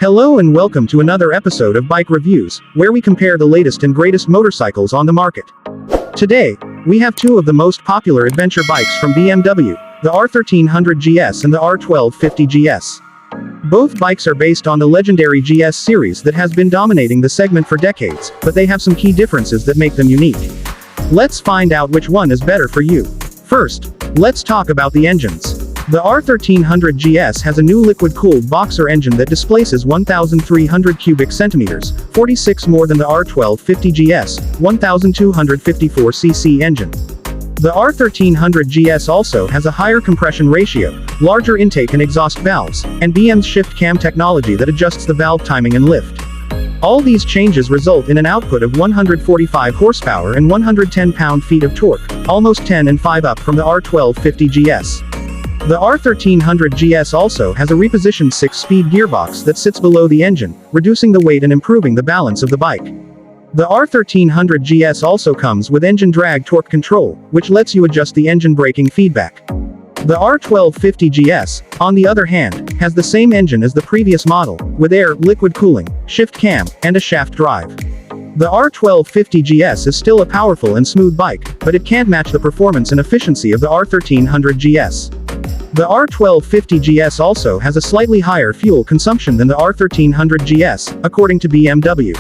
Hello and welcome to another episode of Bike Reviews, where we compare the latest and greatest motorcycles on the market. Today, we have two of the most popular adventure bikes from BMW, the R1300 GS and the R1250 GS. Both bikes are based on the legendary GS series that has been dominating the segment for decades, but they have some key differences that make them unique. Let's find out which one is better for you. First, let's talk about the engines. The R1300 GS has a new liquid-cooled boxer engine that displaces 1,300 cubic centimeters, 46 more than the R1250 GS, 1,254 cc engine. The R1300 GS also has a higher compression ratio, larger intake and exhaust valves, and BM's shift cam technology that adjusts the valve timing and lift. All these changes result in an output of 145 horsepower and 110 pound-feet of torque, almost 10 and 5 up from the R1250 GS. The R1300 GS also has a repositioned 6-speed gearbox that sits below the engine, reducing the weight and improving the balance of the bike. The R1300 GS also comes with engine drag torque control, which lets you adjust the engine braking feedback. The R1250 GS, on the other hand, has the same engine as the previous model, with air, liquid cooling, shift cam, and a shaft drive. The R1250 GS is still a powerful and smooth bike, but it can't match the performance and efficiency of the R1300 GS. The R1250 GS also has a slightly higher fuel consumption than the R1300 GS, according to BMW.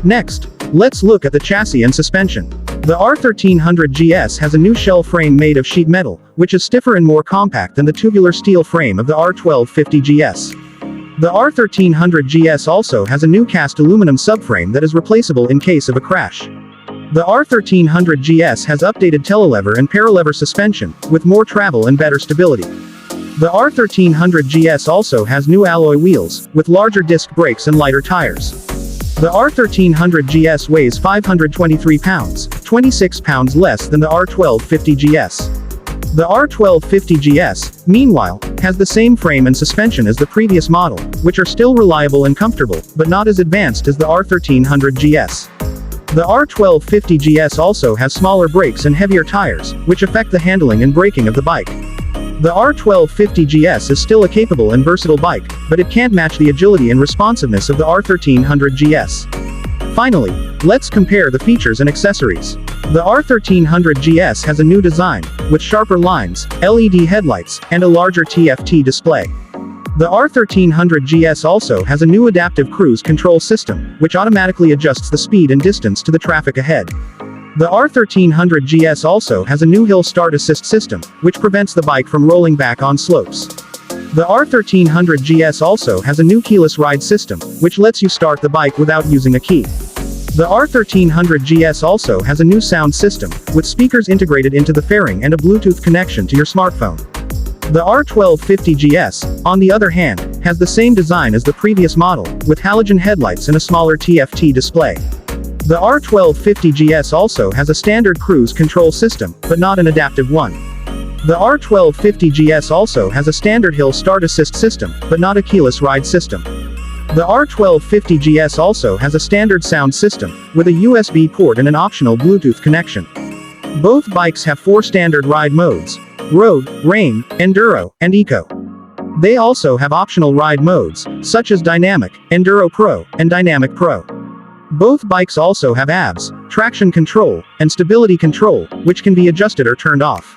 Next, let's look at the chassis and suspension. The R1300 GS has a new shell frame made of sheet metal, which is stiffer and more compact than the tubular steel frame of the R1250 GS. The R1300 GS also has a new cast aluminum subframe that is replaceable in case of a crash. The R1300 GS has updated telelever and paralever suspension, with more travel and better stability. The R1300 GS also has new alloy wheels, with larger disc brakes and lighter tires. The R1300 GS weighs 523 pounds, 26 pounds less than the R1250 GS. The R1250 GS, meanwhile, has the same frame and suspension as the previous model, which are still reliable and comfortable, but not as advanced as the R1300 GS. The R1250 GS also has smaller brakes and heavier tires, which affect the handling and braking of the bike. The R1250 GS is still a capable and versatile bike, but it can't match the agility and responsiveness of the R1300 GS. Finally, let's compare the features and accessories. The R1300 GS has a new design, with sharper lines, LED headlights, and a larger TFT display. The R1300 GS also has a new adaptive cruise control system, which automatically adjusts the speed and distance to the traffic ahead. The R1300 GS also has a new hill start assist system, which prevents the bike from rolling back on slopes. The R1300 GS also has a new keyless ride system, which lets you start the bike without using a key. The R1300 GS also has a new sound system, with speakers integrated into the fairing and a Bluetooth connection to your smartphone. The R1250 GS, on the other hand, has the same design as the previous model, with halogen headlights and a smaller TFT display. The R1250 GS also has a standard cruise control system, but not an adaptive one. The R1250 GS also has a standard hill start assist system, but not a keyless ride system. The R1250 GS also has a standard sound system, with a USB port and an optional Bluetooth connection. Both bikes have 4 standard ride modes: Road, Rain, Enduro, and Eco. They also have optional ride modes, such as Dynamic, Enduro Pro, and Dynamic Pro. Both bikes also have ABS, traction control, and stability control, which can be adjusted or turned off.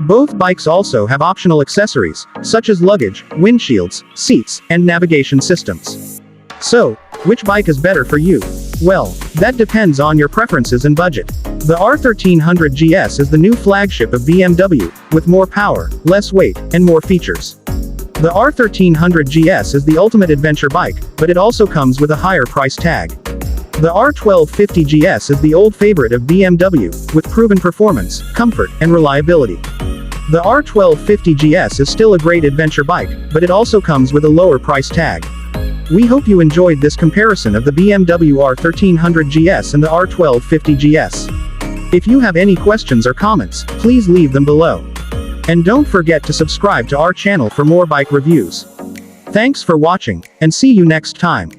Both bikes also have optional accessories, such as luggage, windshields, seats, and navigation systems. So, which bike is better for you? Well, that depends on your preferences and budget. The R1300 GS is the new flagship of BMW, with more power, less weight, and more features. The R1300 GS is the ultimate adventure bike, but it also comes with a higher price tag. The R1250 GS is the old favorite of BMW, with proven performance, comfort, and reliability. The R1250 GS is still a great adventure bike, but it also comes with a lower price tag. We hope you enjoyed this comparison of the BMW R1300 GS and the R1250 GS. If you have any questions or comments, please leave them below. And don't forget to subscribe to our channel for more bike reviews. Thanks for watching, and see you next time.